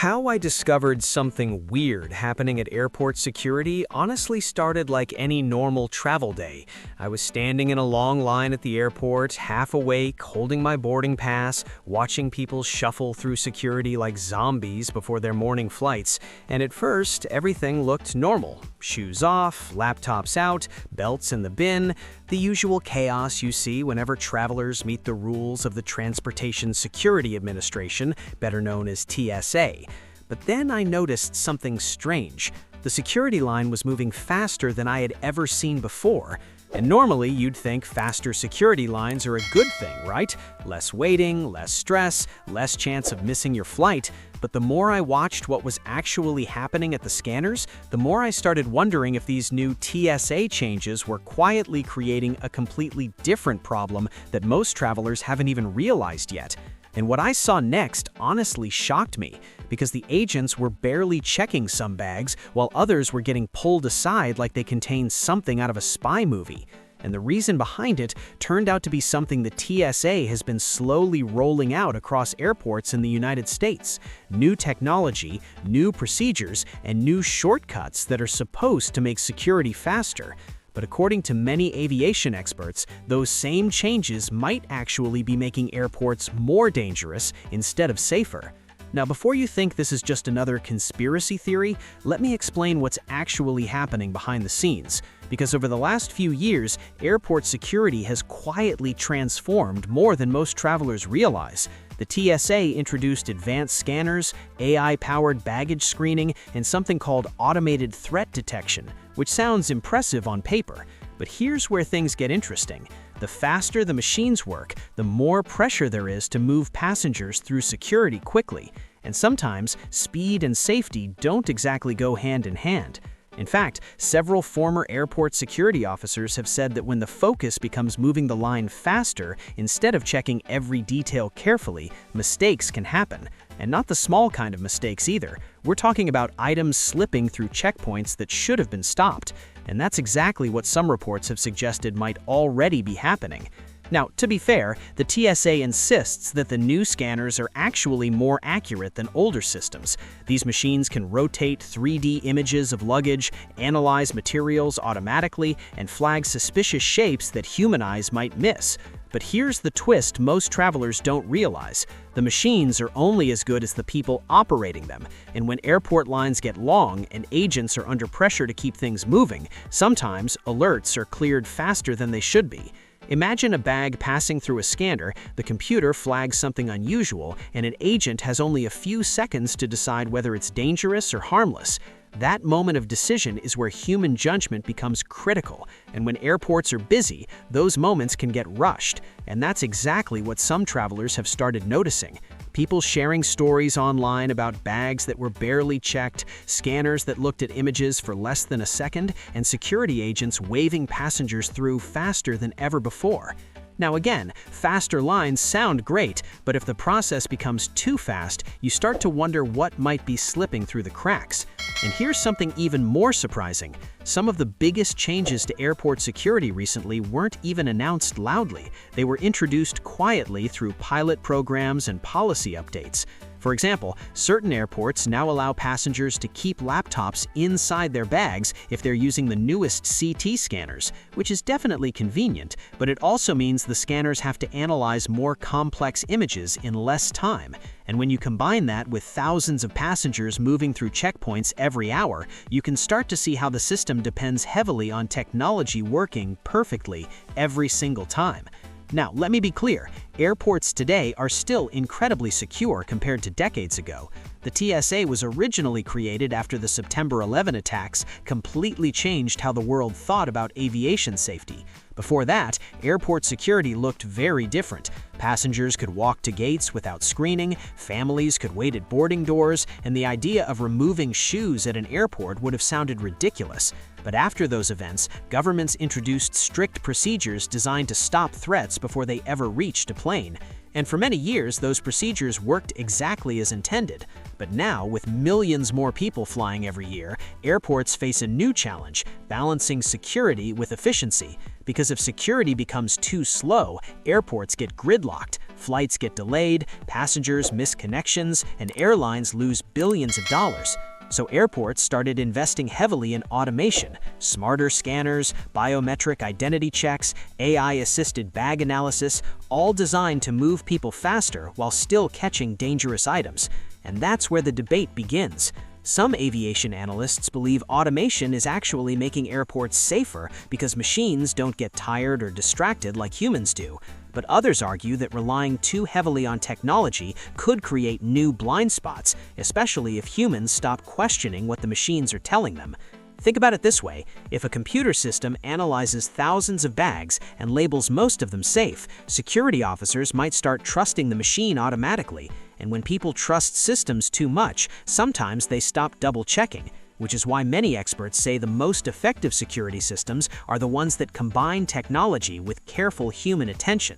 How I discovered something weird happening at airport security honestly started like any normal travel day. I was standing in a long line at the airport, half awake, holding my boarding pass, watching people shuffle through security like zombies before their morning flights. And at first, everything looked normal. Shoes off, laptops out, belts in the bin, the usual chaos you see whenever travelers meet the rules of the Transportation Security Administration, better known as TSA. But then I noticed something strange. The security line was moving faster than I had ever seen before. And normally you'd think faster security lines are a good thing, right? Less waiting, less stress, less chance of missing your flight. But the more I watched what was actually happening at the scanners, the more I started wondering if these new TSA changes were quietly creating a completely different problem that most travelers haven't even realized yet. And what I saw next honestly shocked me, because the agents were barely checking some bags while others were getting pulled aside like they contained something out of a spy movie. And the reason behind it turned out to be something the TSA has been slowly rolling out across airports in the United States. New technology, new procedures, and new shortcuts that are supposed to make security faster. But according to many aviation experts, those same changes might actually be making airports more dangerous instead of safer. Now, before you think this is just another conspiracy theory, let me explain what's actually happening behind the scenes. Because over the last few years, airport security has quietly transformed more than most travelers realize. The TSA introduced advanced scanners, AI-powered baggage screening, and something called automated threat detection, which sounds impressive on paper. But here's where things get interesting. The faster the machines work, the more pressure there is to move passengers through security quickly. And sometimes, speed and safety don't exactly go hand in hand. In fact, several former airport security officers have said that when the focus becomes moving the line faster instead of checking every detail carefully, mistakes can happen. And not the small kind of mistakes either. We're talking about items slipping through checkpoints that should have been stopped. And that's exactly what some reports have suggested might already be happening. Now, to be fair, the TSA insists that the new scanners are actually more accurate than older systems. These machines can rotate 3D images of luggage, analyze materials automatically, and flag suspicious shapes that human eyes might miss. But here's the twist most travelers don't realize. The machines are only as good as the people operating them, and when airport lines get long and agents are under pressure to keep things moving, sometimes alerts are cleared faster than they should be. Imagine a bag passing through a scanner, the computer flags something unusual, and an agent has only a few seconds to decide whether it's dangerous or harmless. That moment of decision is where human judgment becomes critical, and when airports are busy, those moments can get rushed. And that's exactly what some travelers have started noticing. People sharing stories online about bags that were barely checked, scanners that looked at images for less than a second, and security agents waving passengers through faster than ever before. Now again, faster lines sound great, but if the process becomes too fast, you start to wonder what might be slipping through the cracks. And here's something even more surprising. Some of the biggest changes to airport security recently weren't even announced loudly. They were introduced quietly through pilot programs and policy updates. For example, certain airports now allow passengers to keep laptops inside their bags if they're using the newest CT scanners, which is definitely convenient, but it also means the scanners have to analyze more complex images in less time. And when you combine that with thousands of passengers moving through checkpoints every hour, you can start to see how the system depends heavily on technology working perfectly every single time. Now, let me be clear, airports today are still incredibly secure compared to decades ago. The TSA was originally created after the September 11 attacks completely changed how the world thought about aviation safety. Before that, airport security looked very different. Passengers could walk to gates without screening, families could wait at boarding doors, and the idea of removing shoes at an airport would have sounded ridiculous. But after those events, governments introduced strict procedures designed to stop threats before they ever reached a plane. And for many years, those procedures worked exactly as intended. But now, with millions more people flying every year, airports face a new challenge, balancing security with efficiency. Because if security becomes too slow, airports get gridlocked, flights get delayed, passengers miss connections, and airlines lose billions of dollars. So airports started investing heavily in automation, smarter scanners, biometric identity checks, AI-assisted bag analysis, all designed to move people faster while still catching dangerous items. And that's where the debate begins. Some aviation analysts believe automation is actually making airports safer because machines don't get tired or distracted like humans do. But others argue that relying too heavily on technology could create new blind spots, especially if humans stop questioning what the machines are telling them. Think about it this way: if a computer system analyzes thousands of bags and labels most of them safe, security officers might start trusting the machine automatically. And when people trust systems too much, sometimes they stop double-checking, which is why many experts say the most effective security systems are the ones that combine technology with careful human attention.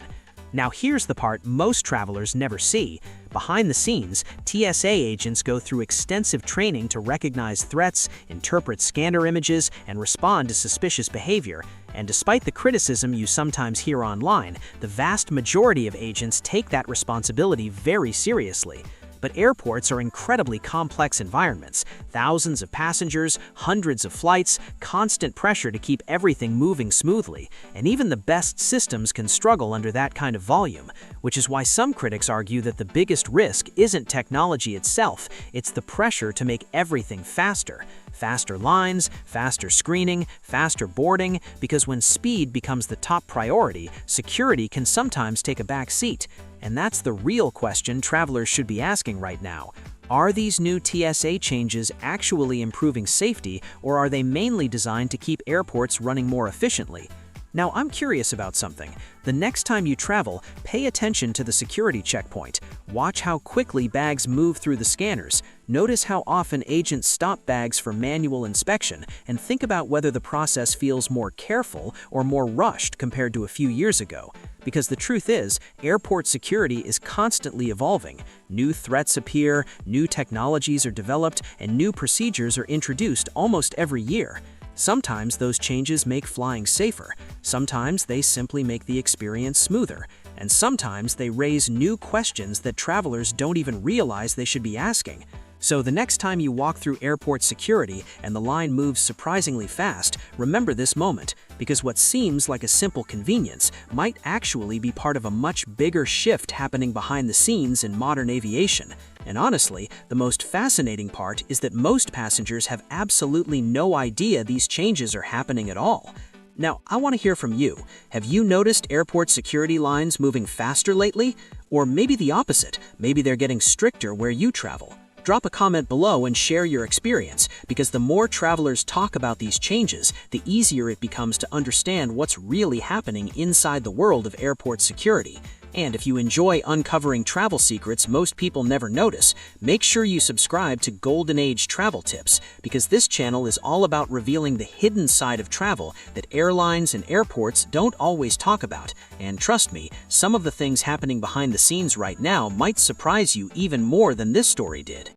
Now here's the part most travelers never see. Behind the scenes, TSA agents go through extensive training to recognize threats, interpret scanner images, and respond to suspicious behavior. And despite the criticism you sometimes hear online, the vast majority of agents take that responsibility very seriously. But airports are incredibly complex environments. Thousands of passengers, hundreds of flights, constant pressure to keep everything moving smoothly. And even the best systems can struggle under that kind of volume, which is why some critics argue that the biggest risk isn't technology itself, it's the pressure to make everything faster. Faster lines, faster screening, faster boarding, because when speed becomes the top priority, security can sometimes take a back seat. And that's the real question travelers should be asking right now. Are these new TSA changes actually improving safety, or are they mainly designed to keep airports running more efficiently? Now, I'm curious about something. The next time you travel, pay attention to the security checkpoint. Watch how quickly bags move through the scanners. Notice how often agents stop bags for manual inspection, and think about whether the process feels more careful or more rushed compared to a few years ago. Because the truth is, airport security is constantly evolving. New threats appear, new technologies are developed, and new procedures are introduced almost every year. Sometimes those changes make flying safer, sometimes they simply make the experience smoother, and sometimes they raise new questions that travelers don't even realize they should be asking. So the next time you walk through airport security and the line moves surprisingly fast, remember this moment, because what seems like a simple convenience might actually be part of a much bigger shift happening behind the scenes in modern aviation. And honestly, the most fascinating part is that most passengers have absolutely no idea these changes are happening at all. Now, I want to hear from you. Have you noticed airport security lines moving faster lately? Or maybe the opposite, maybe they're getting stricter where you travel. Drop a comment below and share your experience, because the more travelers talk about these changes, the easier it becomes to understand what's really happening inside the world of airport security. And if you enjoy uncovering travel secrets most people never notice, make sure you subscribe to Golden Age Travel Tips, because this channel is all about revealing the hidden side of travel that airlines and airports don't always talk about. And trust me, some of the things happening behind the scenes right now might surprise you even more than this story did.